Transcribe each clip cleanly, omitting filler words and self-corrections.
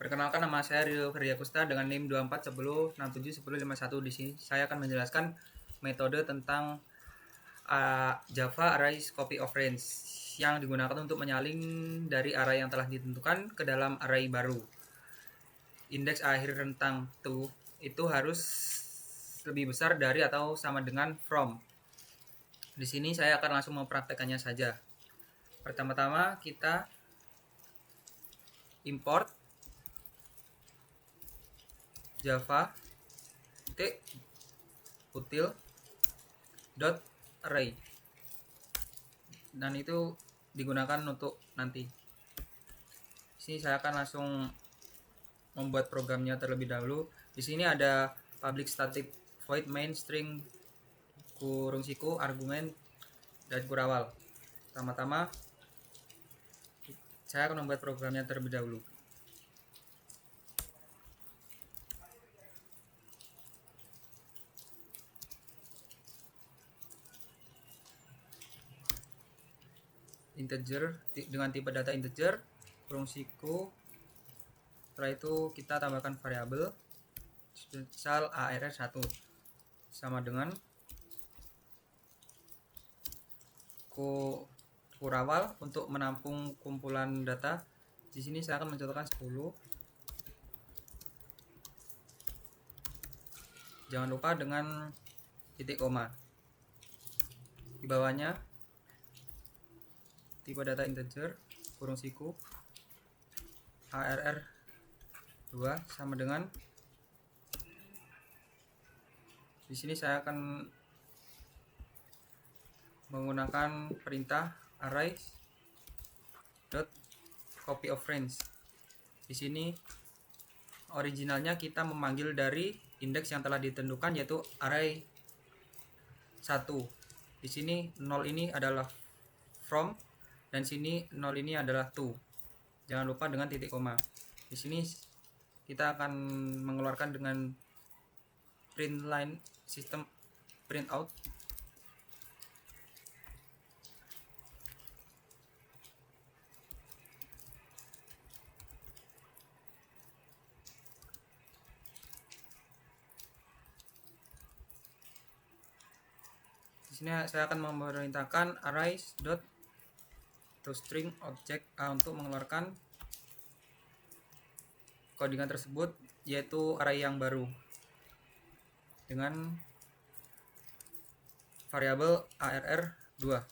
Perkenalkan, nama saya Rio Ferdiakusta dengan NIM 2410671051. Di sini saya akan menjelaskan metode tentang Java Arrays Copy of Range yang digunakan untuk menyalin dari array yang telah ditentukan ke dalam array baru. Indeks akhir rentang itu harus lebih besar dari atau sama dengan from. Di sini saya akan langsung mempraktekannya saja. Pertama-tama kita import Java util .array, dan itu digunakan untuk nanti. Di sini saya akan langsung membuat programnya terlebih dahulu. Di sini ada public static void main string kurung siku argumen dan kurawal. Pertama-tama saya akan membuat programnya terlebih dahulu. Integer dengan tipe data integer kurung siku. Setelah itu kita tambahkan variabel misal arr1 sama dengan kurawal untuk menampung kumpulan data. Di sini saya akan mencontohkan 10. Jangan lupa dengan titik koma. Di bawahnya tipe data integer kurung siku arr2 sama dengan, di sini saya akan menggunakan perintah arrays copy of range. Di sini originalnya kita memanggil dari indeks yang telah ditentukan, yaitu array 1. Di sini 0 ini adalah from, dan sini 0 ini adalah to. Jangan lupa dengan titik koma. Di sini kita akan mengeluarkan dengan print line sistem print out. Di sini saya akan memerintahkan arrays toString object A untuk mengeluarkan codingan tersebut, yaitu array yang baru dengan variabel arr2.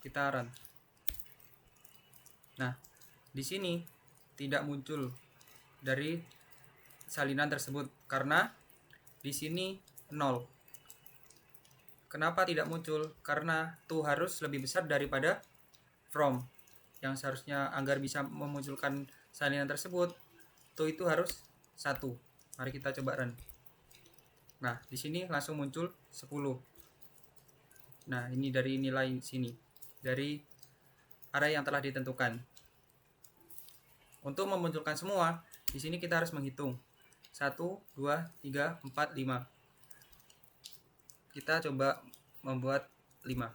Kita run. Nah, di sini tidak muncul dari salinan tersebut karena di sini 0. Kenapa tidak muncul? Karena to harus lebih besar daripada from. Yang seharusnya agar bisa memunculkan salinan tersebut, to itu harus 1. Mari kita coba run. Nah, di sini langsung muncul 10. Nah, ini dari nilai sini, dari array yang telah ditentukan. Untuk memunculkan semua, di sini kita harus menghitung 1, 2, 3, 4, 5. Kita coba membuat 5.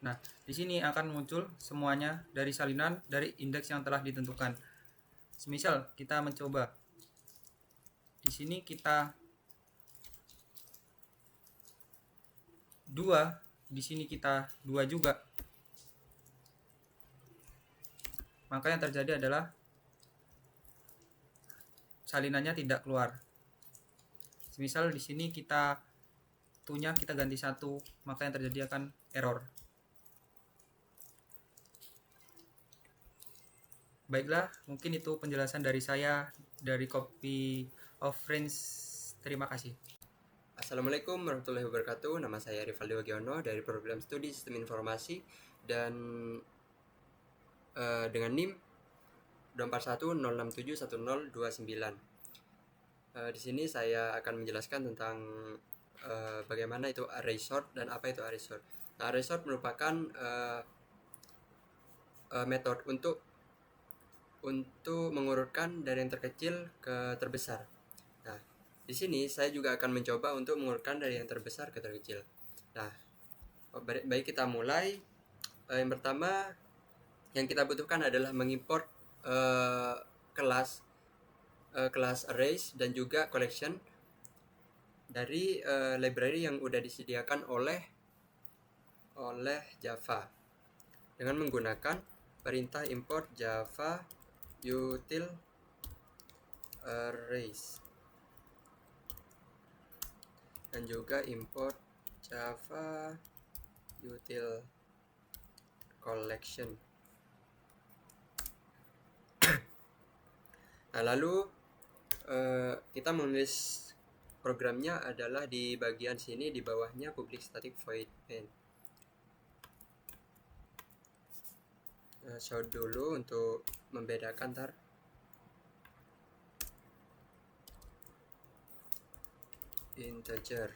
Nah, di sini akan muncul semuanya dari salinan dari indeks yang telah ditentukan. Semisal kita mencoba, di sini kita 2, di sini kita 2 juga. Maka yang terjadi adalah salinannya tidak keluar. Misal di sini kita to-nya kita ganti 1, maka yang terjadi akan error. Baiklah, mungkin itu penjelasan dari saya dari copy of range. Terima kasih. Assalamualaikum warahmatullahi wabarakatuh. Nama saya Rivaldi Wagiono dari program studi Sistem Informasi dan dengan NIM 2410671029. Di sini saya akan menjelaskan tentang bagaimana itu array sort dan apa itu array sort. Nah, array sort merupakan metode untuk mengurutkan dari yang terkecil ke terbesar. Nah, di sini saya juga akan mencoba untuk mengurutkan dari yang terbesar ke terkecil. Nah, baik kita mulai. Yang pertama yang kita butuhkan adalah mengimport kelas arrays dan juga collection dari library yang udah disediakan oleh Java dengan menggunakan perintah import java util arrays dan juga import java util collection. Nah, lalu kita menulis programnya adalah di bagian sini, di bawahnya public static void main. Show dulu untuk membedakan ntar. Integer.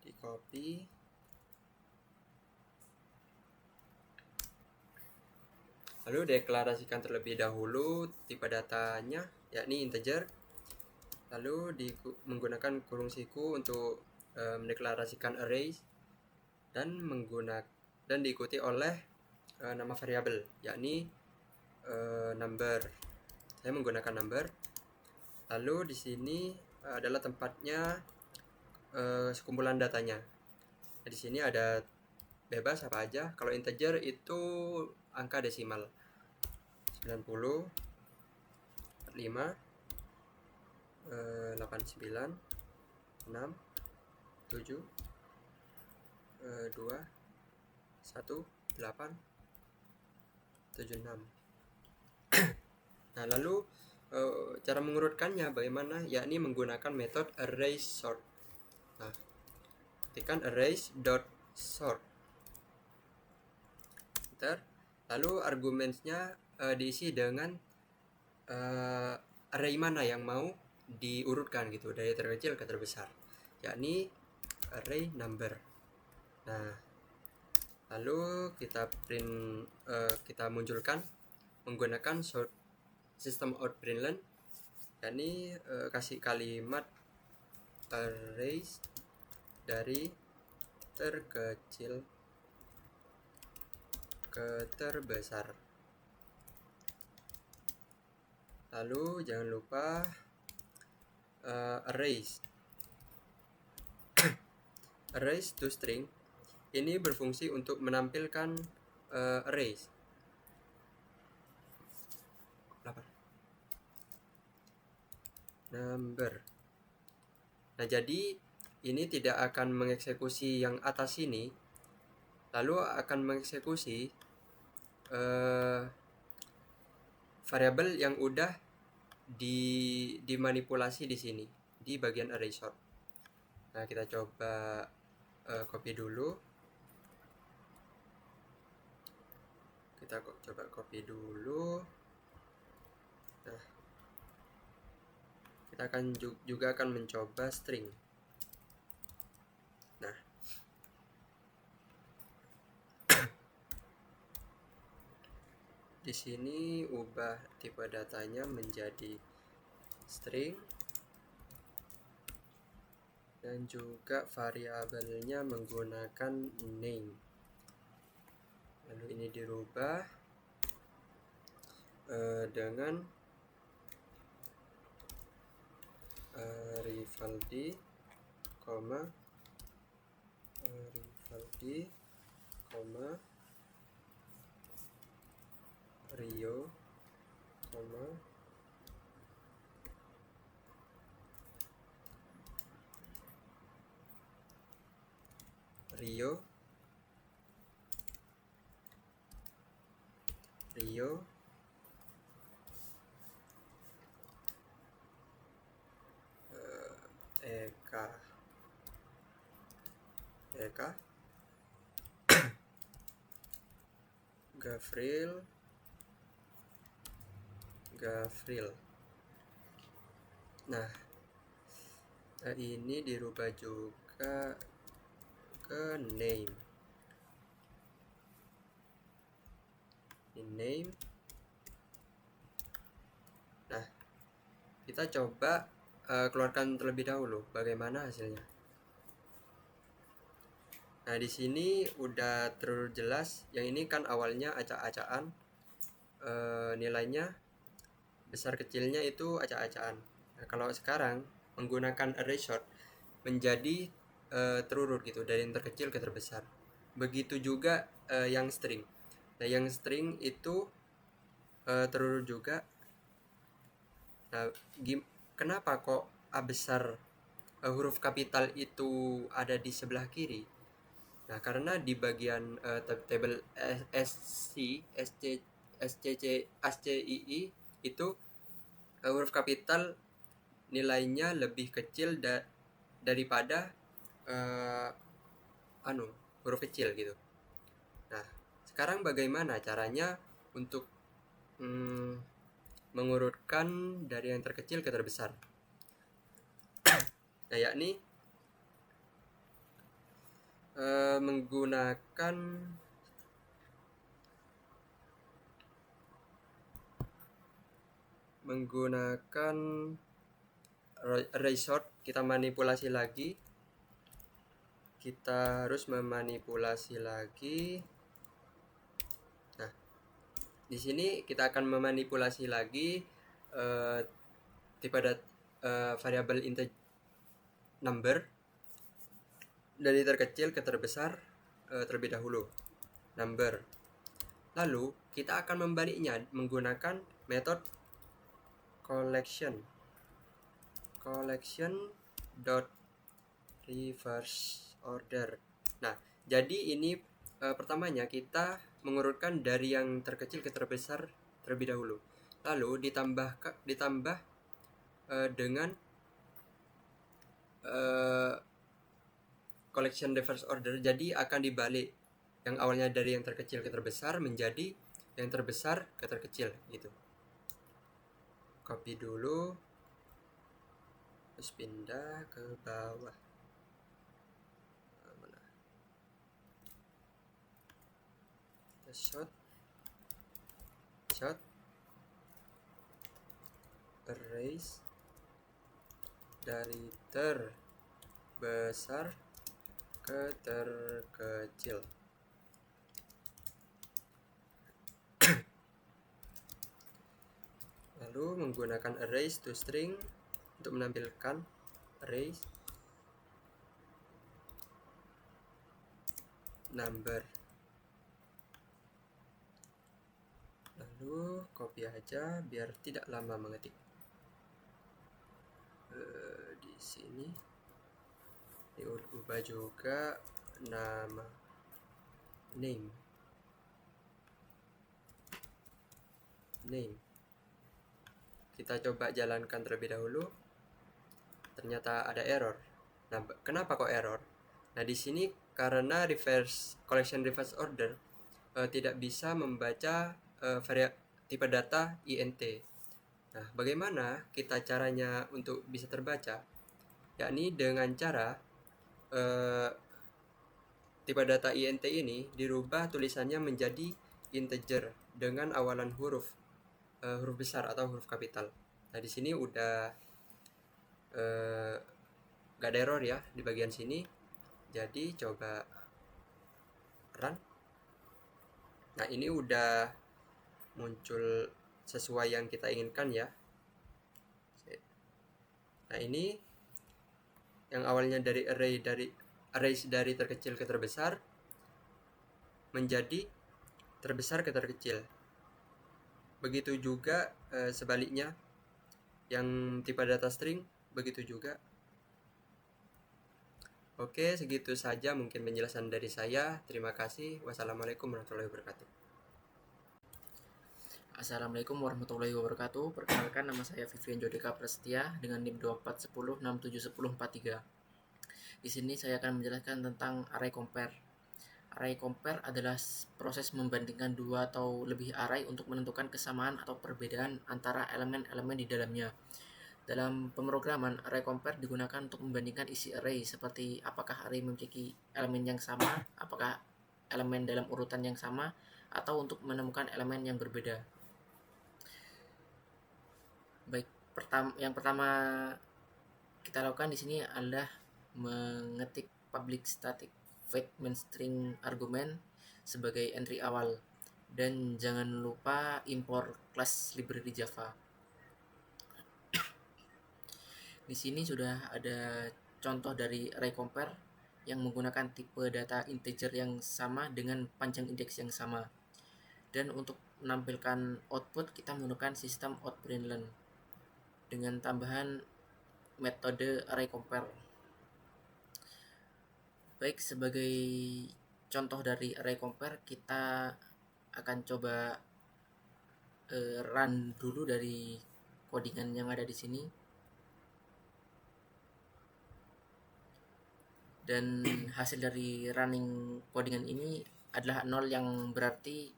Di copy. Lalu deklarasikan terlebih dahulu tipe datanya, yakni integer. Lalu menggunakan kurung siku untuk mendeklarasikan array dan diikuti oleh nama variabel, yakni number. Saya menggunakan number. Lalu di sini adalah tempatnya sekumpulan datanya. Nah, di sini ada bebas apa aja. Kalau integer itu angka desimal 90 5 89 6 7 2 1 8 7 6. Nah, lalu cara mengurutkannya bagaimana, yakni menggunakan metode arraysort. Nah, ketikkan arrays.sort. Lalu argumennya diisi dengan array mana yang mau diurutkan gitu, dari terkecil ke terbesar, yakni array number. Nah, lalu kita kita munculkan menggunakan system out println, yakni kasih kalimat arrays dari terkecil ke terbesar. Lalu jangan lupa arrays arrays to string ini berfungsi untuk menampilkan arrays. Number. Nah, jadi ini tidak akan mengeksekusi yang atas ini, lalu akan mengeksekusi variabel yang udah dimanipulasi di sini di bagian array sort. Nah, kita coba copy dulu. Kita coba copy dulu. Nah, kita akan juga akan mencoba string. Nah, di sini ubah tipe datanya menjadi string dan juga variabelnya menggunakan name. Lalu ini dirubah dengan Rivaldi, Rio, Eka, Gavril. Nah, ini dirubah juga ke name. Name. Nah, kita coba keluarkan terlebih dahulu bagaimana hasilnya. Nah, di sini udah terjelas. Yang ini kan awalnya acak-acakan, nilainya besar kecilnya itu acak-acakan. Nah, kalau sekarang menggunakan array sort menjadi terurut gitu, dari yang terkecil ke terbesar. Begitu juga yang string. Nah, yang string itu terurut juga. Nah, kenapa kok A besar huruf kapital itu ada di sebelah kiri? Nah, karena di bagian table SC, SC, SCC, SCII itu huruf kapital nilainya lebih kecil daripada uh, huruf kecil gitu. Nah, sekarang bagaimana caranya untuk mengurutkan dari yang terkecil ke terbesar? Nah, yakni menggunakan array sort. Kita manipulasi lagi, kita harus memanipulasi lagi. Nah, di sini kita akan memanipulasi lagi tipe variabel integer number dari terkecil ke terbesar terlebih dahulu, number. Lalu kita akan membaliknya menggunakan metode collection dot reverse order. Nah, jadi ini pertamanya kita mengurutkan dari yang terkecil ke terbesar terlebih dahulu. Lalu ditambah dengan collection reverse order. Jadi akan dibalik, yang awalnya dari yang terkecil ke terbesar menjadi yang terbesar ke terkecil gitu. Copy dulu, terus pindah ke bawah. Shot erase dari terbesar ke terkecil. Lalu menggunakan arrays to string untuk menampilkan arrays number. Lalu copy aja biar tidak lama mengetik. Di sini diubah juga nama, name. Kita coba jalankan terlebih dahulu. Ternyata ada error. Nah, kenapa kok error? Nah, di sini karena collection reverse order tidak bisa membaca tipe data int. Nah, bagaimana kita caranya untuk bisa terbaca? Yakni dengan cara tipe data int ini dirubah tulisannya menjadi integer dengan awalan huruf besar atau huruf kapital. Nah, di sini udah gak ada error ya di bagian sini. Jadi coba run. Nah, ini udah muncul sesuai yang kita inginkan ya. Nah, ini yang awalnya dari arrays dari terkecil ke terbesar menjadi terbesar ke terkecil. Begitu juga sebaliknya, yang tipe data string begitu juga. Oke, segitu saja mungkin penjelasan dari saya. Terima kasih. Wassalamualaikum warahmatullahi wabarakatuh. Assalamualaikum warahmatullahi wabarakatuh. Perkenalkan, nama saya Vivian Jodika Prasetya dengan NIM 2410671043. Di sini saya akan menjelaskan tentang array compare. Array compare adalah proses membandingkan dua atau lebih array untuk menentukan kesamaan atau perbedaan antara elemen-elemen di dalamnya. Dalam pemrograman, array compare digunakan untuk membandingkan isi array seperti apakah array memiliki elemen yang sama, apakah elemen dalam urutan yang sama, atau untuk menemukan elemen yang berbeda. Baik, yang pertama kita lakukan di sini adalah mengetik public static fake main string argument sebagai entry awal, dan jangan lupa impor kelas library Java. Di sini sudah ada contoh dari array compare yang menggunakan tipe data integer yang sama dengan panjang indeks yang sama. Dan untuk menampilkan output kita menggunakan sistem outprintln dengan tambahan metode array compare. Baik, sebagai contoh dari array compare kita akan coba run dulu dari codingan yang ada di sini. Dan hasil dari running codingan ini adalah 0, yang berarti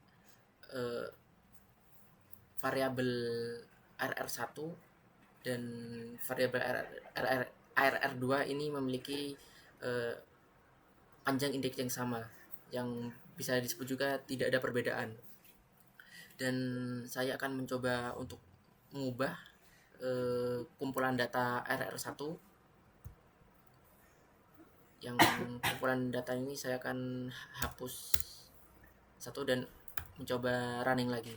variabel RR1 dan variabel RR2 ini memiliki panjang indeks yang sama, yang bisa disebut juga tidak ada perbedaan. Dan saya akan mencoba untuk mengubah kumpulan data RR1. Yang kumpulan data ini saya akan hapus satu dan mencoba running lagi.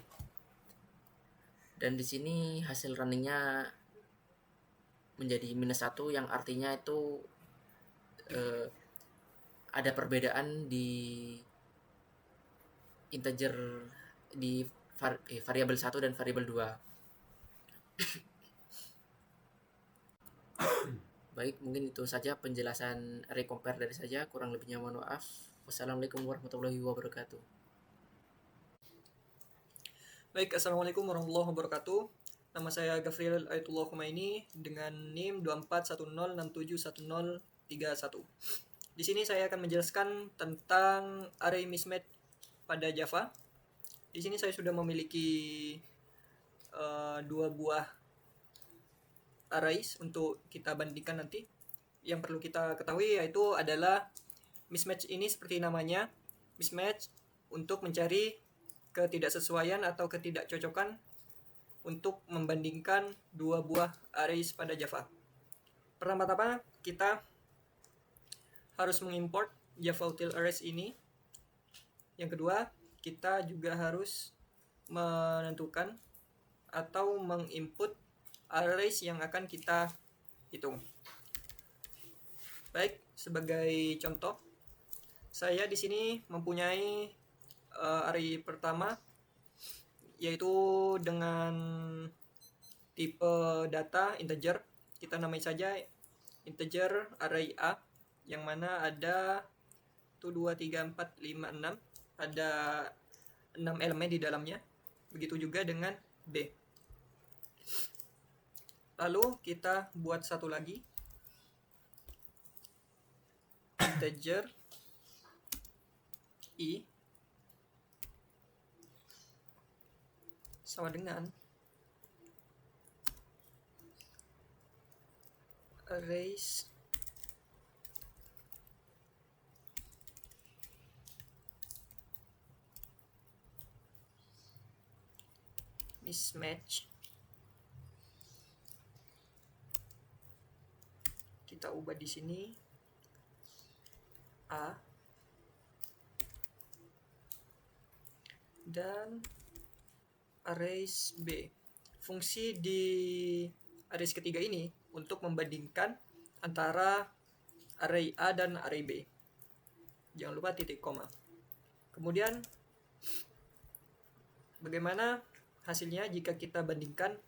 Dan di sini hasil runningnya menjadi -1, yang artinya itu ada perbedaan di integer di variabel 1 dan variabel 2. Baik, mungkin itu saja penjelasan array compare dari saya. Kurang lebihnya mohon maaf. Wassalamualaikum warahmatullahi wabarakatuh. Baik, Assalamualaikum warahmatullahi wabarakatuh. Nama saya Gafriel Ayatullah Khumaini dengan NIM 2410671031. Di sini saya akan menjelaskan tentang array mismatch pada Java. Di sini saya sudah memiliki 2 buah arrays untuk kita bandingkan nanti. Yang perlu kita ketahui yaitu adalah mismatch ini seperti namanya, mismatch untuk mencari ketidaksesuaian atau ketidakcocokan untuk membandingkan 2 buah arrays pada Java. Pertama-tama kita harus mengimport Java util arrays ini. Yang kedua, kita juga harus menentukan atau menginput arrays yang akan kita hitung. Baik, sebagai contoh, saya di sini mempunyai array pertama, yaitu dengan tipe data integer. Kita namai saja integer array A, yang mana ada 1, 2, 3, 4, 5, 6. Ada 6 elemen di dalamnya. Begitu juga dengan B. Lalu kita buat satu lagi, integer I sama dengan arrays mismatch. Kita ubah di sini A dan arrays B. Fungsi di arrays ketiga ini untuk membandingkan antara array A dan array B. Jangan lupa titik koma. Kemudian bagaimana hasilnya jika kita bandingkan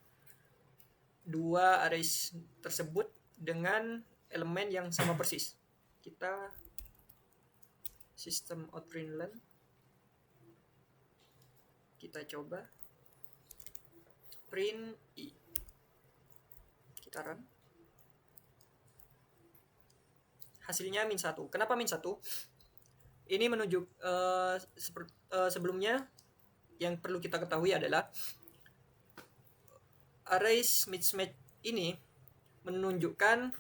dua arrays tersebut dengan elemen yang sama persis? Kita sistem outprintln, kita coba print I, kita run, hasilnya -1. Kenapa -1? Ini menunjuk sebelumnya yang perlu kita ketahui adalah arrays mismatch ini menunjukkan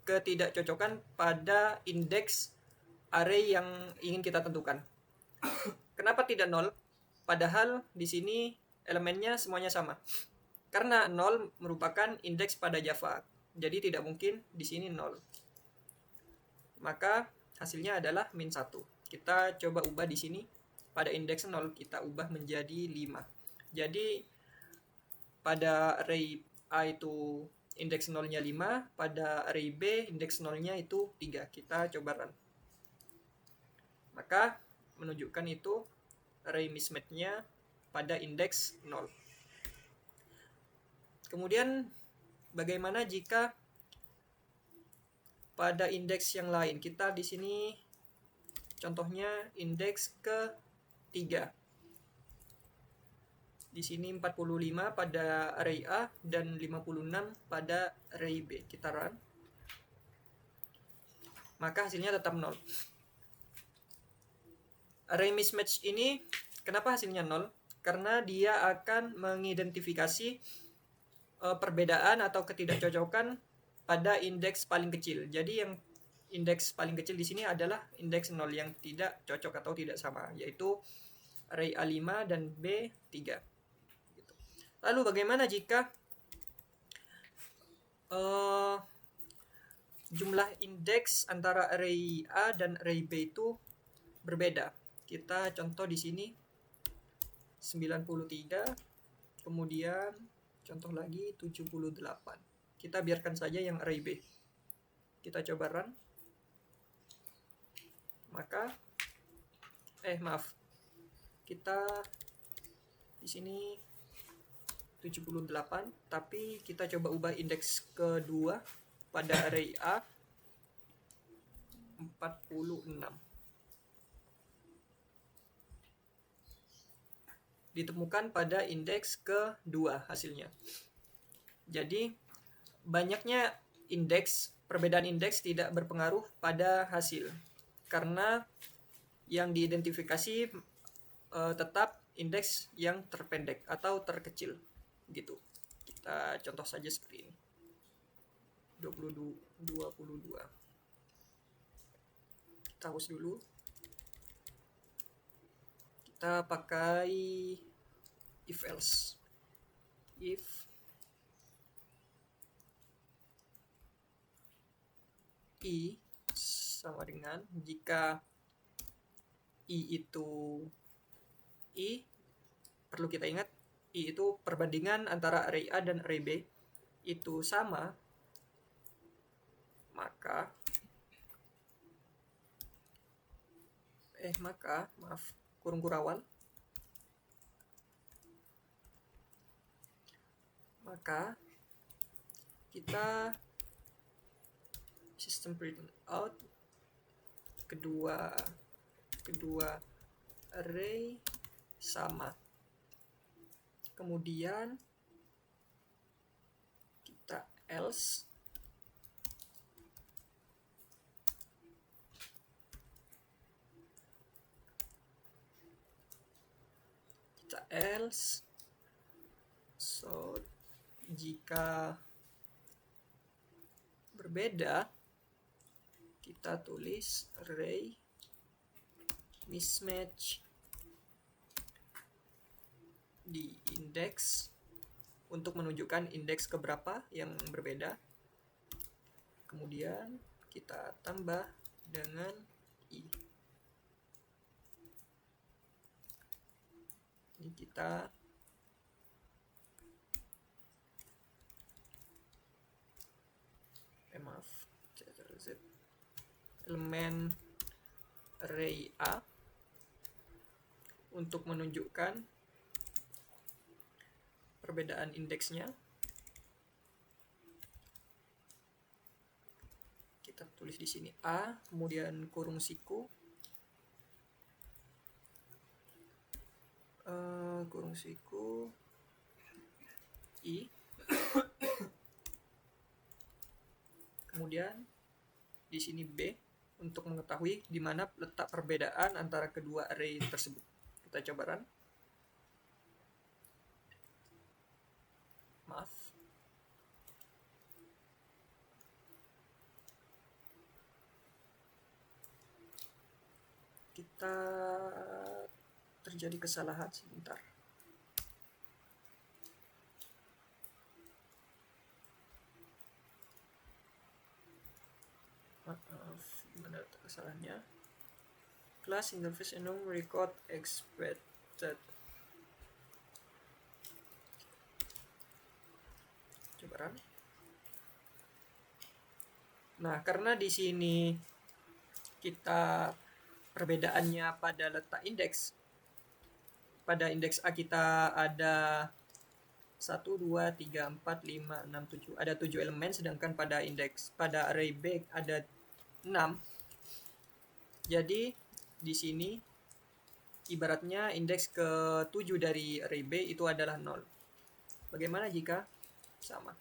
ketidakcocokan pada indeks array yang ingin kita tentukan. Kenapa tidak 0? Padahal di sini elemennya semuanya sama. Karena 0 merupakan indeks pada Java. Jadi tidak mungkin di sini 0. Maka hasilnya adalah min 1. Kita coba ubah di sini. Pada indeks 0 kita ubah menjadi 5. Jadi pada array A itu indeks 0-nya 5, pada array B indeks 0-nya itu 3. Kita coba run. Maka menunjukkan itu array mismatch-nya pada indeks 0. Kemudian bagaimana jika pada indeks yang lain? Kita di sini contohnya indeks ke-3. Di sini 45 pada array A dan 56 pada array B. Kita run. Maka hasilnya tetap 0. Array mismatch ini kenapa hasilnya 0? Karena dia akan mengidentifikasi perbedaan atau ketidakcocokan pada indeks paling kecil. Jadi yang indeks paling kecil di sini adalah indeks 0 yang tidak cocok atau tidak sama, yaitu array A5 dan B3. Lalu bagaimana jika jumlah indeks antara array A dan array B itu berbeda? Kita contoh di sini 93, kemudian contoh lagi 78. Kita biarkan saja yang array B. Kita coba run. Maka kita di sini 78, tapi kita coba ubah indeks kedua pada array A 46. Ditemukan pada indeks kedua hasilnya. Jadi banyaknya indeks, perbedaan indeks tidak berpengaruh pada hasil, karena yang diidentifikasi tetap indeks yang terpendek atau terkecil gitu. Kita contoh saja seperti ini. 22. Kita hapus dulu. Kita pakai if else. If I sama dengan jika I itu I, perlu kita ingat I itu perbandingan antara array A dan array B itu sama, maka kurung kurawal, maka kita sistem print out kedua array sama. Kemudian kita else so jika berbeda kita tulis array mismatch di indeks untuk menunjukkan indeks keberapa yang berbeda. Kemudian kita tambah dengan I. Ini kita elemen array A untuk menunjukkan perbedaan indeksnya. Kita tulis di sini A, kemudian kurung siku, I, kemudian di sini B untuk mengetahui di mana letak perbedaan antara kedua array tersebut. Kita coba run. Kita terjadi kesalahan sebentar. Gimana kesalahannya? Class interface enum record expected. Coba run. Nah, karena di sini kita perbedaannya pada letak indeks. Pada indeks A kita ada 1, 2, 3, 4, 5, 6, 7. Ada 7 elemen, sedangkan pada array B ada 6. Jadi di sini ibaratnya indeks ke-7 dari array B itu adalah 0. Bagaimana jika sama?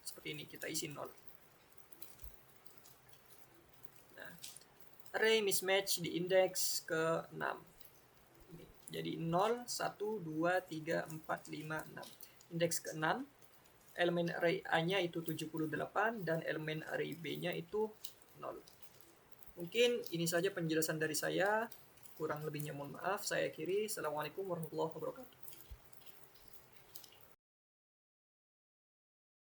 Seperti ini, kita isi 0. Nah, array mismatch di indeks ke-6. Jadi 0, 1, 2, 3, 4, 5, 6. Indeks ke-6, elemen array A-nya itu 78 dan elemen array B-nya itu 0. Mungkin ini saja penjelasan dari saya. Kurang lebihnya mohon maaf. Saya akhiri. Assalamualaikum warahmatullahi wabarakatuh.